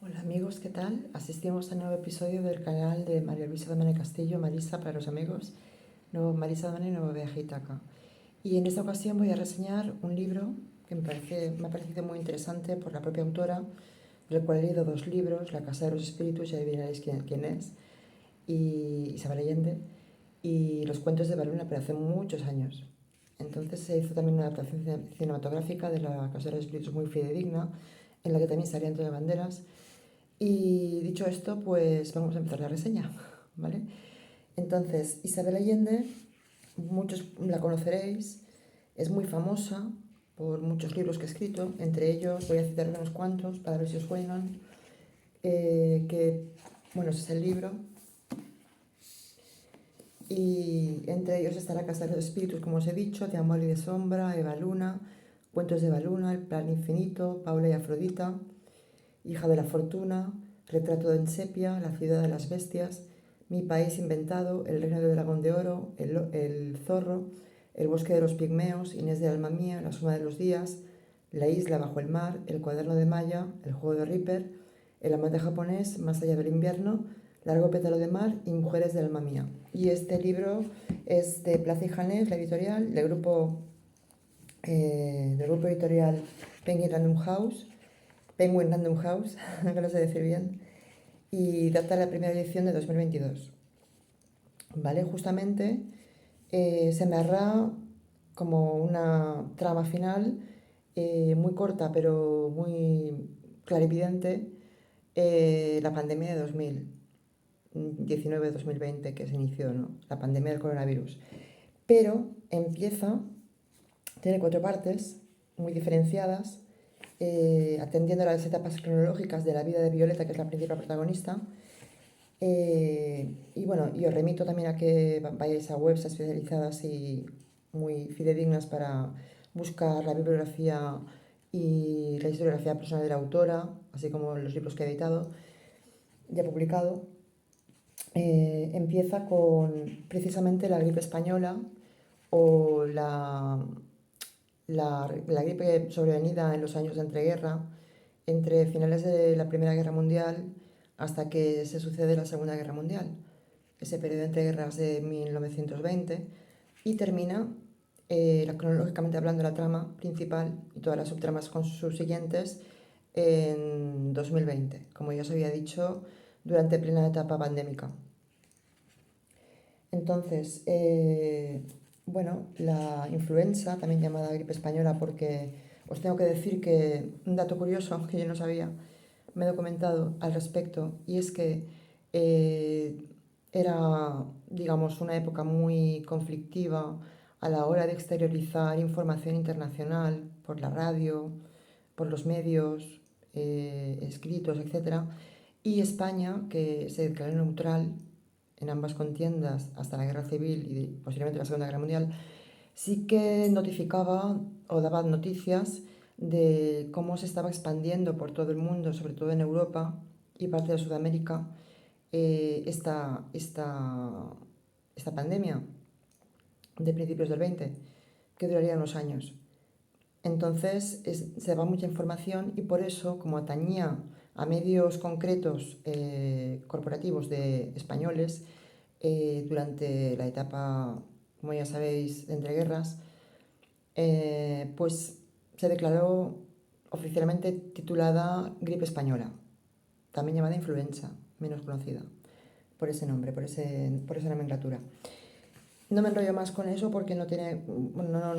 Hola amigos, ¿qué tal? Asistimos a un nuevo episodio del canal de María Luisa Domene Castillo, Marisa para los amigos, nuevo Marisa Domene, nuevo Viaje a Ítaca. Y en esta ocasión voy a reseñar un libro que me ha parecido muy interesante por la propia autora, del cual he leído dos libros, La Casa de los Espíritus, ya adivinaréis quién es, y Isabel Allende, y Los Cuentos de Baluna, pero hace muchos años. Entonces se hizo también una adaptación cinematográfica de La Casa de los Espíritus muy fidedigna, en la que también salía Antonio Banderas. Y dicho esto, pues vamos a empezar la reseña, ¿vale? Entonces, Isabel Allende, muchos la conoceréis, es muy famosa por muchos libros que ha escrito, entre ellos voy a citar unos cuantos para ver si os suenan, bueno, ese es el libro, y entre ellos está La Casa de los Espíritus, como os he dicho, de Amor y de Sombra, Eva Luna, Cuentos de Eva Luna, El Plan Infinito, Paula y Afrodita, Hija de la Fortuna, Retrato en Sepia, La Ciudad de las Bestias, Mi País Inventado, El Reino del Dragón de Oro, El Zorro, El Bosque de los Pigmeos, Inés de Alma Mía, La Suma de los Días, La Isla Bajo el Mar, El Cuaderno de Maya, El Juego de Ripper, El Amante Japonés, Más Allá del Invierno, Largo Pétalo de Mar y Mujeres de Alma Mía. Y este libro es de Plaza y Janés, la editorial, del grupo editorial Penguin Random House, Penguin Random House, que no sé decir bien, y data la primera edición de 2022. ¿Vale? Justamente se narra como una trama final muy corta pero muy clarividente, la pandemia de 2019-2020 que se inició, ¿no? La pandemia del coronavirus. Pero tiene cuatro partes muy diferenciadas, atendiendo a las etapas cronológicas de la vida de Violeta, que es la principal protagonista. Y bueno, y os remito también a que vayáis a webs especializadas y muy fidedignas para buscar la bibliografía y la historiografía personal de la autora, así como los libros que ha editado y ha publicado. Empieza con precisamente la gripe española o la gripe sobrevenida en los años de entreguerra, entre finales de la Primera Guerra Mundial hasta que se sucede la Segunda Guerra Mundial, ese periodo de entreguerras de 1920, y termina, cronológicamente hablando, la trama principal y todas las subtramas con sus siguientes en 2020, como ya os había dicho, durante plena etapa pandémica. Entonces, bueno, la influenza, también llamada gripe española, porque os tengo que decir que un dato curioso que yo no sabía, me he documentado al respecto, y es que eh, era, digamos, una época muy conflictiva a la hora de exteriorizar información internacional por la radio, por los medios escritos, etcétera. Y España, que se declaró neutral en ambas contiendas hasta la Guerra Civil y posiblemente la Segunda Guerra Mundial, sí que notificaba o daba noticias de cómo se estaba expandiendo por todo el mundo, sobre todo en Europa y parte de Sudamérica, esta pandemia de principios del 20, que duraría unos años. Entonces se daba mucha información y por eso, como atañía a medios concretos corporativos de españoles, durante la etapa, como ya sabéis, de entreguerras, pues se declaró oficialmente titulada gripe española, también llamada influenza, menos conocida por ese nombre, por esa nomenclatura. No me enrollo más con eso porque no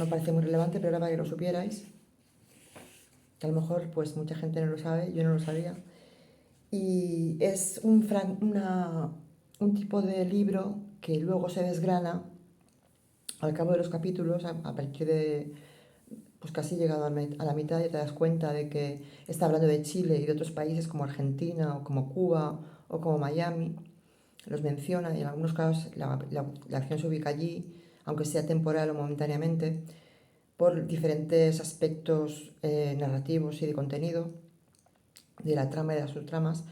parece muy relevante, pero era para que lo supierais, que a lo mejor pues mucha gente no lo sabe, yo no lo sabía. Y es un tipo de libro que luego se desgrana al cabo de los capítulos, a partir de pues casi llegado a la mitad, y te das cuenta de que está hablando de Chile y de otros países como Argentina o como Cuba o como Miami. Los menciona y en algunos casos la acción se ubica allí, aunque sea temporal o momentáneamente, por diferentes aspectos narrativos y de contenido de la trama y de las subtramas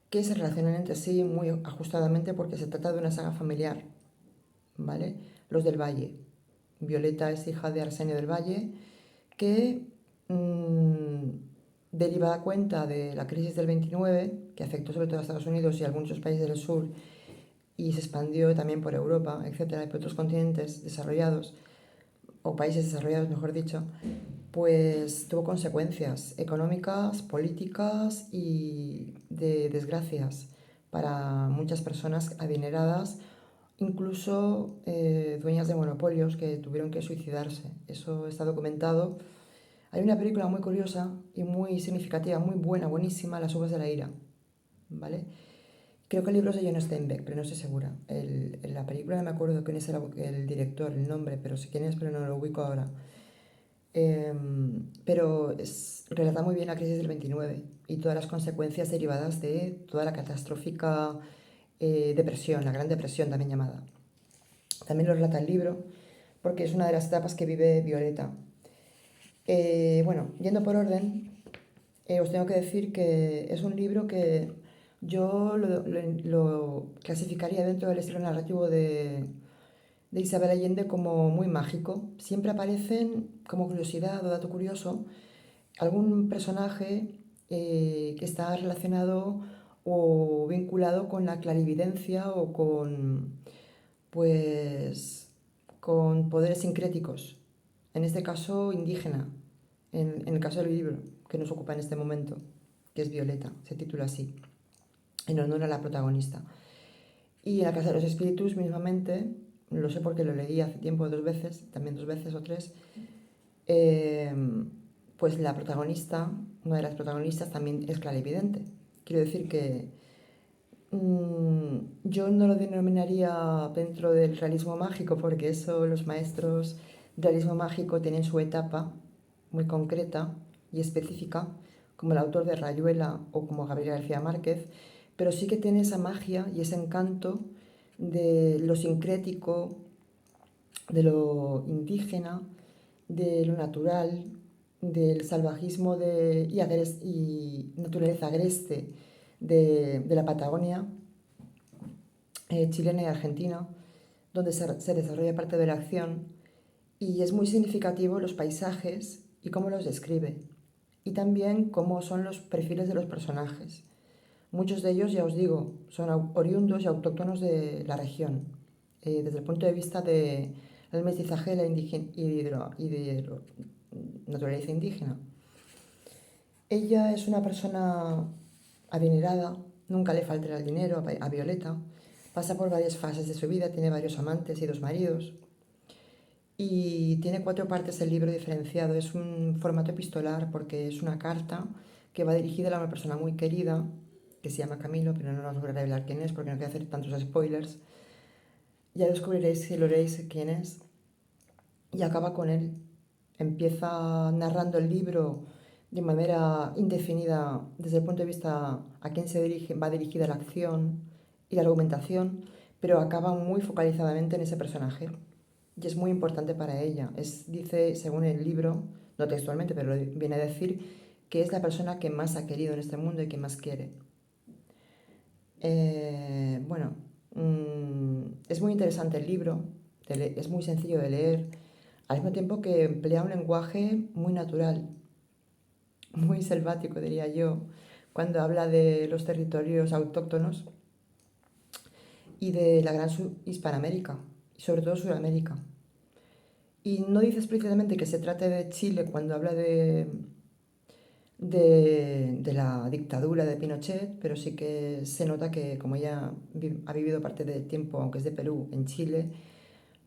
que se relacionan entre sí muy ajustadamente porque se trata de una saga familiar, ¿vale? Los del Valle. Violeta es hija de Arsenio del Valle, que deriva a cuenta de la crisis del 29, que afectó sobre todo a Estados Unidos y a algunos países del sur, y se expandió también por Europa, etcétera, y por otros continentes desarrollados, o países desarrollados, mejor dicho, pues tuvo consecuencias económicas, políticas y de desgracias para muchas personas adineradas, incluso dueñas de monopolios que tuvieron que suicidarse. Eso está documentado. Hay una película muy curiosa y muy significativa, muy buena, buenísima, Las uvas de la ira, ¿vale? Creo que el libro es de John Steinbeck, pero no estoy segura. En la película no me acuerdo quién es el director, el nombre, pero sé quién es, pero no lo ubico ahora. Pero relata muy bien la crisis del 29 y todas las consecuencias derivadas de toda la catastrófica depresión, la Gran Depresión también llamada. También lo relata el libro porque es una de las etapas que vive Violeta. Bueno, yendo por orden, os tengo que decir que es un libro que yo lo clasificaría dentro del estilo narrativo de Isabel Allende como muy mágico. Siempre aparecen, como curiosidad o dato curioso, algún personaje que está relacionado o vinculado con la clarividencia o con, pues, con poderes sincréticos. En este caso, indígena. En el caso del libro que nos ocupa en este momento, que es Violeta, se titula así, en honor a la protagonista. Y en la Casa de los Espíritus, mismamente, lo sé porque lo leí hace tiempo 2 veces, también 2 veces o 3, eh, pues la protagonista, una de las protagonistas, también es clarividente. Quiero decir que yo no lo denominaría dentro del realismo mágico, porque eso los maestros de realismo mágico tienen su etapa muy concreta y específica, como el autor de Rayuela o como Gabriel García Márquez, pero sí que tiene esa magia y ese encanto de lo sincrético, de lo indígena, de lo natural, del salvajismo y naturaleza agreste de la Patagonia chilena y argentina, donde se desarrolla parte de la acción, y es muy significativo los paisajes y cómo los describe, y también cómo son los perfiles de los personajes. Muchos de ellos, ya os digo, son oriundos y autóctonos de la región, desde el punto de vista del mestizaje y de la naturaleza indígena. Ella es una persona adinerada, nunca le faltará el dinero a Violeta, pasa por varias fases de su vida, tiene varios amantes y 2 maridos, y tiene 4 partes el libro diferenciado. Es un formato epistolar porque es una carta que va dirigida a una persona muy querida, que se llama Camilo, pero no os voy a revelar quién es porque no quiero hacer tantos spoilers. Ya descubriréis si lo leéis quién es. Y acaba con él. Empieza narrando el libro de manera indefinida desde el punto de vista a quién va dirigida la acción y la argumentación, pero acaba muy focalizadamente en ese personaje. Y es muy importante para ella. Dice, según el libro, no textualmente, pero viene a decir que es la persona que más ha querido en este mundo y que más quiere. Bueno, es muy interesante el libro, es muy sencillo de leer, al mismo tiempo que emplea un lenguaje muy natural, muy selvático, diría yo, cuando habla de los territorios autóctonos y de la gran Hispanoamérica, y sobre todo Sudamérica. Y no dice explícitamente que se trate de Chile cuando habla de la dictadura de Pinochet, pero sí que se nota que como ella ha vivido parte del tiempo, aunque es de Perú, en Chile,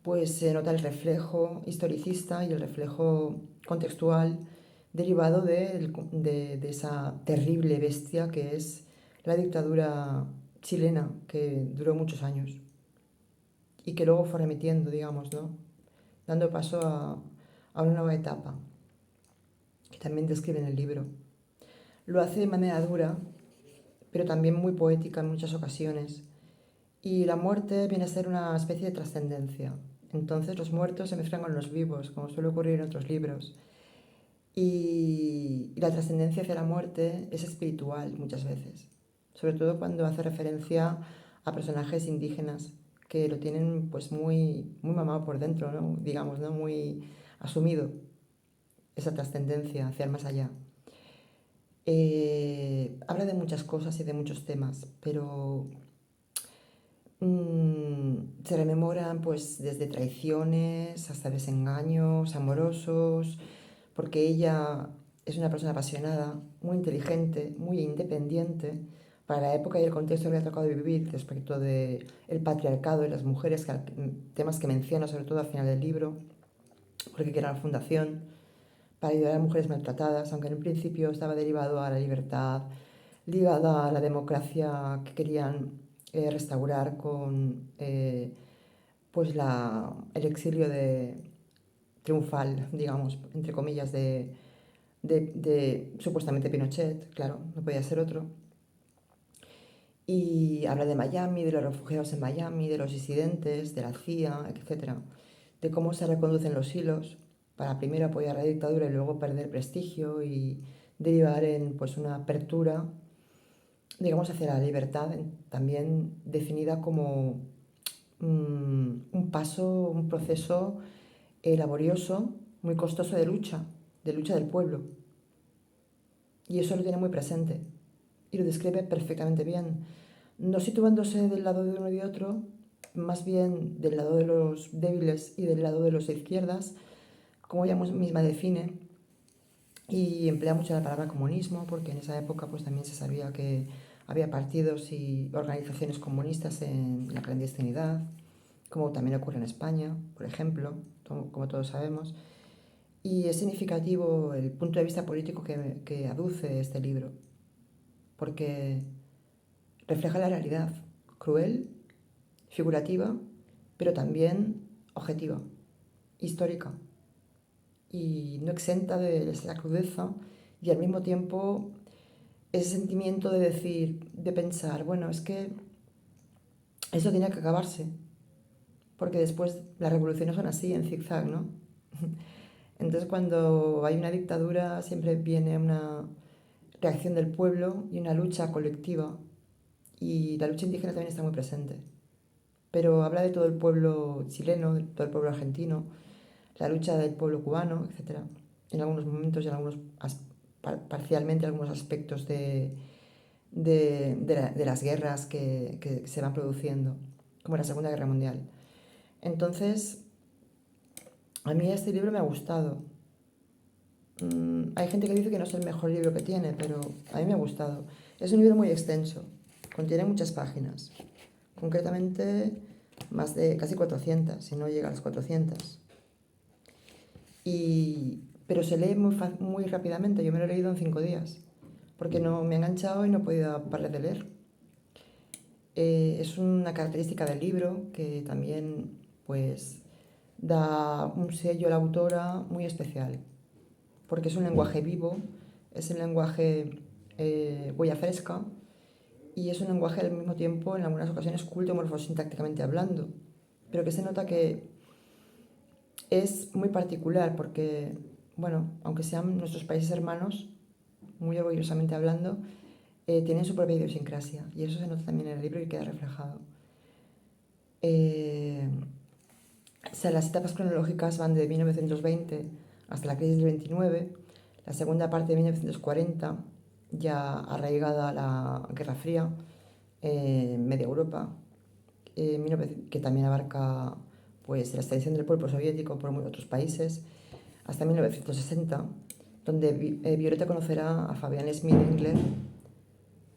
pues se nota el reflejo historicista y el reflejo contextual derivado de esa terrible bestia que es la dictadura chilena, que duró muchos años y que luego fue remitiendo, digamos, ¿no? Dando paso a una nueva etapa, que también describe en el libro. Lo hace de manera dura, pero también muy poética en muchas ocasiones. Y la muerte viene a ser una especie de trascendencia. Entonces los muertos se mezclan con los vivos, como suele ocurrir en otros libros. Y la trascendencia hacia la muerte es espiritual muchas veces, sobre todo cuando hace referencia a personajes indígenas que lo tienen pues muy mamado por dentro, ¿no? Digamos, ¿no? Muy asumido esa trascendencia hacia el más allá. Habla de muchas cosas y de muchos temas, pero se rememoran pues desde traiciones hasta desengaños amorosos, porque ella es una persona apasionada, muy inteligente, muy independiente para la época y el contexto que le ha tocado vivir respecto de el patriarcado y las mujeres, temas que menciona sobre todo al final del libro, porque quiere la fundación para ayudar a mujeres maltratadas, aunque en un principio estaba derivado a la libertad, ligada a la democracia que querían restaurar con pues el exilio triunfal, digamos, entre comillas, de supuestamente Pinochet, claro, no podía ser otro. Y habla de Miami, de los refugiados en Miami, de los disidentes, de la CIA, etc. De cómo se reconducen los hilos para primero apoyar la dictadura y luego perder prestigio y derivar en pues una apertura, digamos, hacia la libertad, también definida como un paso, un proceso laborioso, muy costoso de lucha del pueblo. Y eso lo tiene muy presente y lo describe perfectamente bien, no situándose del lado de uno y de otro, más bien del lado de los débiles y del lado de los de izquierdas, como ella misma define, y emplea mucho la palabra comunismo, porque en esa época pues también se sabía que había partidos y organizaciones comunistas en la clandestinidad, como también ocurre en España, por ejemplo, como todos sabemos. Y es significativo el punto de vista político que aduce este libro, porque refleja la realidad, cruel, figurativa, pero también objetiva, histórica, y no exenta de esa crudeza y al mismo tiempo ese sentimiento de decir, de pensar, bueno, es que eso tiene que acabarse, porque después las revoluciones son así, en zigzag, ¿no? Entonces cuando hay una dictadura siempre viene una reacción del pueblo y una lucha colectiva, y la lucha indígena también está muy presente, pero habla de todo el pueblo chileno, de todo el pueblo argentino, la lucha del pueblo cubano, etcétera. En algunos momentos y en algunos parcialmente algunos aspectos de las guerras que se van produciendo, como la Segunda Guerra Mundial. Entonces, a mí este libro me ha gustado. Hay gente que dice que no es el mejor libro que tiene, pero a mí me ha gustado. Es un libro muy extenso, contiene muchas páginas, concretamente más de casi 400, si no llega a las 400. Pero se lee muy rápidamente, yo me lo he leído en 5 días, porque no me ha enganchado y no he podido parar de leer. Es una característica del libro que también pues da un sello a la autora muy especial, porque es un lenguaje vivo, es un lenguaje huella fresca, y es un lenguaje al mismo tiempo en algunas ocasiones culto morfosintácticamente hablando, pero que se nota que es muy particular porque, bueno, aunque sean nuestros países hermanos, muy orgullosamente hablando, tienen su propia idiosincrasia, y eso se nota también en el libro y queda reflejado. O sea, las etapas cronológicas van de 1920 hasta la crisis del 29, la segunda parte de 1940, ya arraigada a la Guerra Fría, media Europa, que también abarca pues, la extensión del pueblo soviético por otros países, hasta 1960, donde Violeta conocerá a Fabian Schmidt-Engler,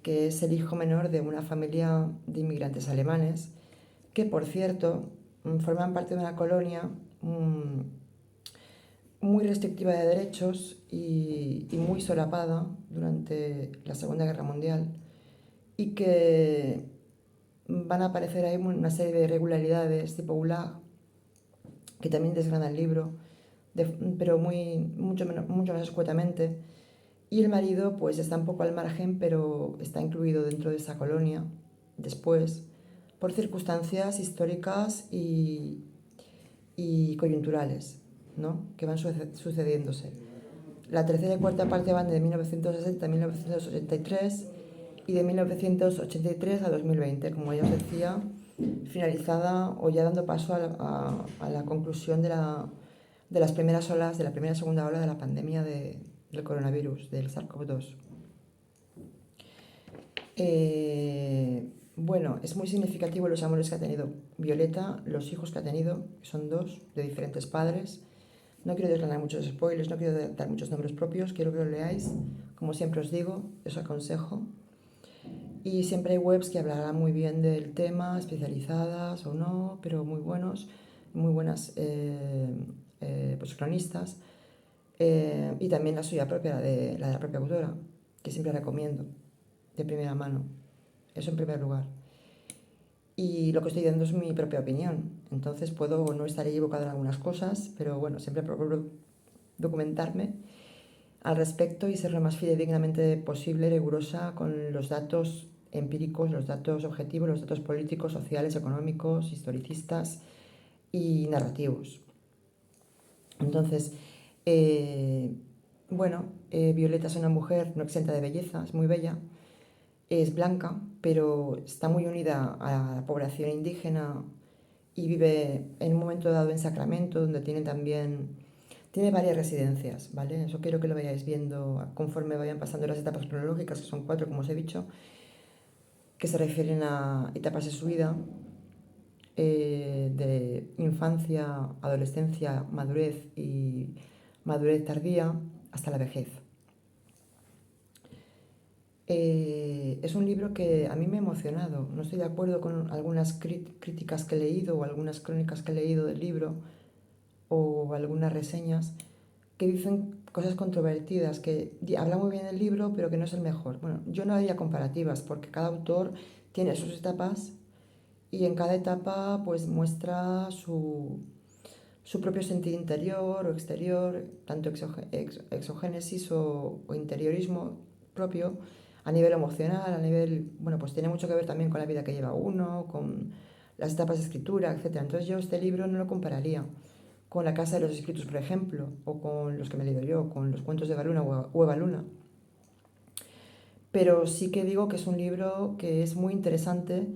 que es el hijo menor de una familia de inmigrantes alemanes, que por cierto forman parte de una colonia muy restrictiva de derechos y muy solapada durante la Segunda Guerra Mundial, y que van a aparecer ahí una serie de irregularidades tipo Gulag, que también desgrana el libro, pero mucho más escuetamente. Y el marido pues está un poco al margen, pero está incluido dentro de esa colonia después, por circunstancias históricas y coyunturales, ¿no?, que van sucediéndose. La tercera y cuarta parte van de 1960 a 1983 y de 1983 a 2020, como ya os decía, finalizada o ya dando paso a la conclusión de las primeras olas, de la primera y segunda ola de la pandemia del coronavirus, del SARS-CoV-2. Bueno, es muy significativo los amores que ha tenido Violeta, los hijos que ha tenido, que son dos, de diferentes padres. No quiero desgranar muchos spoilers, no quiero dar muchos nombres propios, quiero que lo leáis. Como siempre os digo, os aconsejo. Y siempre hay webs que hablarán muy bien del tema, especializadas o no, pero muy buenos, muy buenas pues, cronistas. Y también la suya propia, la de la propia autora, que siempre recomiendo, de primera mano. Eso en primer lugar. Y lo que estoy dando es mi propia opinión. Entonces puedo no estar equivocada en algunas cosas, pero bueno, siempre procuro documentarme al respecto y ser lo más fidedignamente posible, rigurosa con los datos empíricos, los datos objetivos, los datos políticos, sociales, económicos, historicistas y narrativos. Entonces, bueno, Violeta es una mujer no exenta de belleza, es muy bella, es blanca, pero está muy unida a la población indígena y vive en un momento dado en Sacramento, donde tiene varias residencias, ¿vale? Eso quiero que lo vayáis viendo conforme vayan pasando las etapas cronológicas, que son 4, como os he dicho, que se refieren a etapas de su vida, de infancia, adolescencia, madurez y madurez tardía, hasta la vejez. Es un libro que a mí me ha emocionado. No estoy de acuerdo con algunas críticas que he leído o algunas crónicas que he leído del libro o algunas reseñas que dicen cosas controvertidas, que habla muy bien del libro, pero que no es el mejor. Bueno, yo no haría comparativas porque cada autor tiene sus etapas y en cada etapa pues muestra su propio sentido interior o exterior, tanto exogénesis o interiorismo propio a nivel emocional, a nivel, bueno, pues tiene mucho que ver también con la vida que lleva uno, con las etapas de escritura, etc. Entonces yo este libro no lo compararía con La Casa de los Espíritus, por ejemplo, o con los que me he leído yo, con los cuentos de Evaluna o Evaluna. Pero sí que digo que es un libro que es muy interesante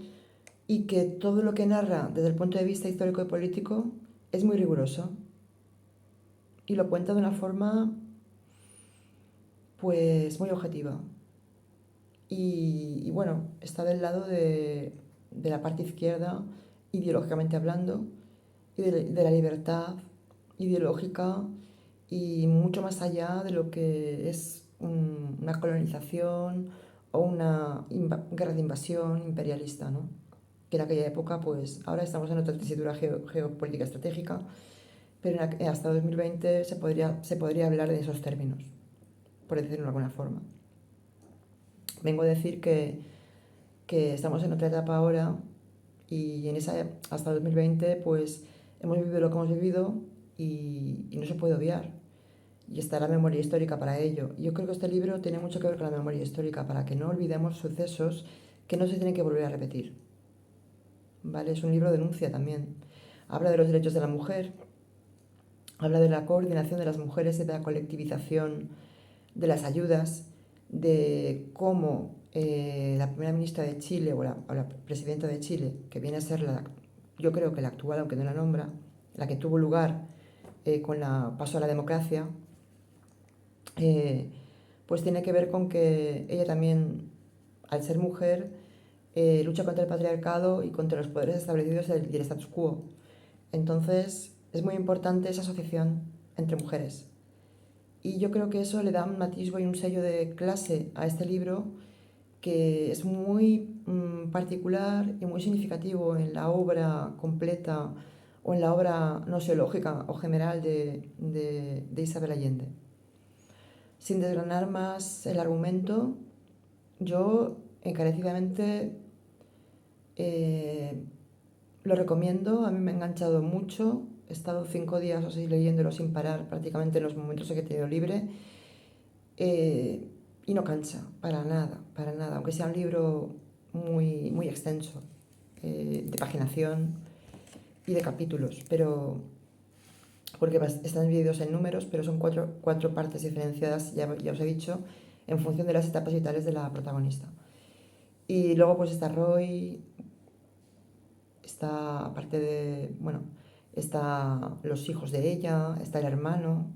y que todo lo que narra desde el punto de vista histórico y político es muy riguroso y lo cuenta de una forma pues muy objetiva. Y bueno, está del lado de la parte izquierda, ideológicamente hablando, y de la libertad ideológica y mucho más allá de lo que es una colonización o una guerra de invasión imperialista, ¿no? Que en aquella época, pues ahora estamos en otra tesitura geopolítica estratégica, pero hasta 2020 se podría hablar de esos términos, por decirlo de alguna forma. Vengo a decir que estamos en otra etapa ahora y en esa, hasta 2020 pues hemos vivido lo que hemos vivido y no se puede obviar. Y está la memoria histórica para ello. Yo creo que este libro tiene mucho que ver con la memoria histórica, para que no olvidemos sucesos que no se tienen que volver a repetir. ¿Vale? Es un libro de denuncia también. Habla de los derechos de la mujer, habla de la coordinación de las mujeres y de la colectivización de las ayudas, de cómo la primera ministra de Chile o la presidenta de Chile, que viene a ser yo creo que la actual, aunque no la nombra, la que tuvo lugar con la paso a la democracia, pues tiene que ver con que ella también, al ser mujer, lucha contra el patriarcado y contra los poderes establecidos y el status quo. Entonces, es muy importante esa asociación entre mujeres. Y yo creo que eso le da un matiz y un sello de clase a este libro que es muy particular y muy significativo en la obra completa o en la obra nosiológica o general de Isabel Allende. Sin desgranar más el argumento, yo encarecidamente lo recomiendo, a mí me ha enganchado mucho, he estado 5 días o 6 leyéndolo sin parar prácticamente en los momentos en que he tenido libre y no cansa, para nada, aunque sea un libro muy, muy extenso, de paginación y de capítulos, pero porque están divididos en números, pero son cuatro partes diferenciadas, ya os he dicho, en función de las etapas vitales de la protagonista. Y luego pues está Roy, está aparte de, está los hijos de ella, está el hermano,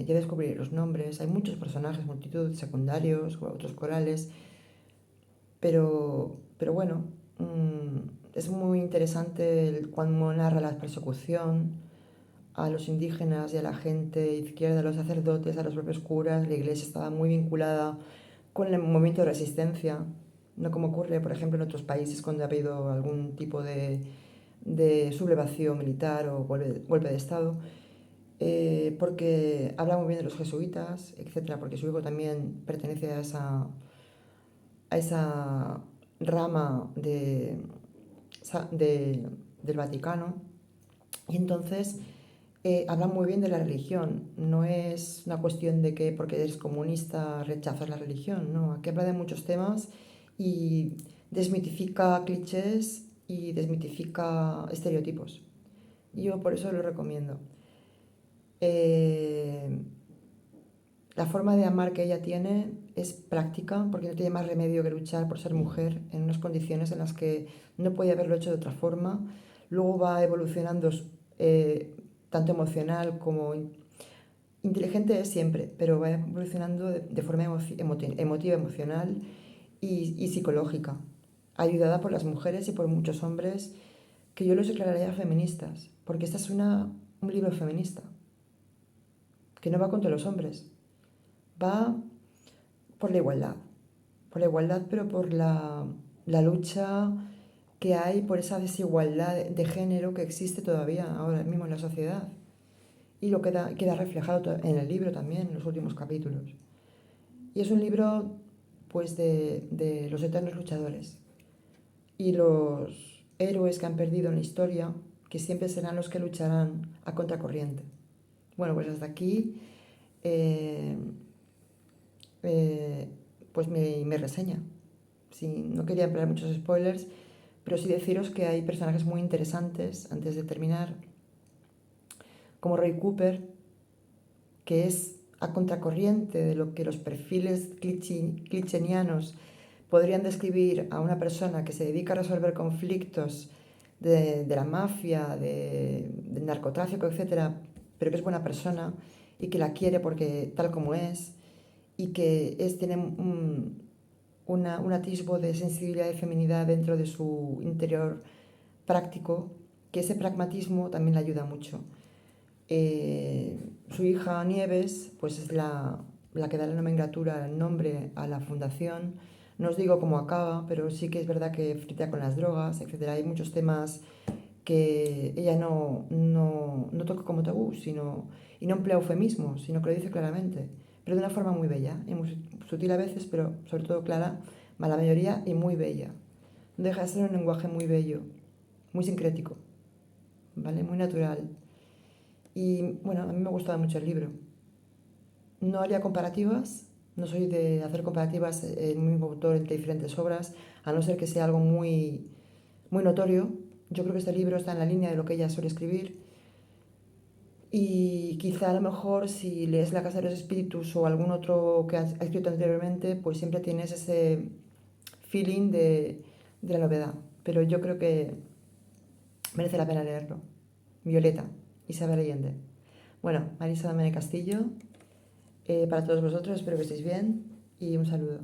ya descubrí los nombres, hay muchos personajes, multitud, secundarios, otros corales, pero bueno, es muy interesante cuando narra la persecución a los indígenas y a la gente izquierda, a los sacerdotes, a los propios curas. La iglesia estaba muy vinculada con el movimiento de resistencia, no como ocurre, por ejemplo, en otros países cuando ha habido algún tipo de sublevación militar o golpe de Estado, porque habla muy bien de los jesuitas, etcétera, porque su hijo también pertenece a esa rama de, del Vaticano. Y entonces habla muy bien de la religión. No es una cuestión de que porque eres comunista rechazas la religión, no. Aquí habla de muchos temas y desmitifica clichés y desmitifica estereotipos. Yo por eso lo recomiendo. La forma de amar que ella tiene es práctica, porque no tiene más remedio que luchar por ser mujer en unas condiciones en las que no puede haberlo hecho de otra forma. Luego va evolucionando tanto emocional como inteligente es siempre, pero va evolucionando de forma emotiva, emocional y psicológica, ayudada por las mujeres y por muchos hombres que yo los declararía feministas, porque esta es un libro feminista, que no va contra los hombres, va por la igualdad, pero por la lucha que hay por esa desigualdad de género que existe todavía ahora mismo en la sociedad. Y lo queda reflejado en el libro también, en los últimos capítulos. Y es un libro, pues, de los eternos luchadores y los héroes que han perdido en la historia, que siempre serán los que lucharán a contracorriente. Bueno, pues hasta aquí, eh, eh, pues mi reseña. Sí, no quería emplear muchos spoilers, pero sí deciros que hay personajes muy interesantes, antes de terminar, como Ray Cooper, que es a contracorriente de lo que los perfiles clichenianos podrían describir a una persona que se dedica a resolver conflictos de la mafia, del narcotráfico, etcétera, pero que es buena persona y que la quiere porque tal como es y que tiene un atisbo de sensibilidad y feminidad dentro de su interior práctico, que ese pragmatismo también le ayuda mucho. Su hija Nieves, pues es la que da la nomenclatura, el nombre a la fundación. No os digo cómo acaba, pero sí que es verdad que flirtea con las drogas, etcétera. Hay muchos temas que ella no toca como tabú, y no emplea eufemismos, sino que lo dice claramente, pero de una forma muy bella, y muy sutil a veces, pero sobre todo clara, la mayoría, y muy bella. No deja de ser un lenguaje muy bello, muy sincrético, ¿vale? Muy natural. Y bueno, a mí me ha gustado mucho el libro. No haría comparativas, no soy de hacer comparativas en un mismo autor entre diferentes obras, a no ser que sea algo muy, muy notorio. Yo creo que este libro está en la línea de lo que ella suele escribir. Y quizá a lo mejor si lees La Casa de los Espíritus o algún otro que ha escrito anteriormente, pues siempre tienes ese feeling de la novedad. Pero yo creo que merece la pena leerlo. Violeta, Isabel Allende. Bueno, Marisa Domene Castillo, para todos vosotros espero que estéis bien y un saludo.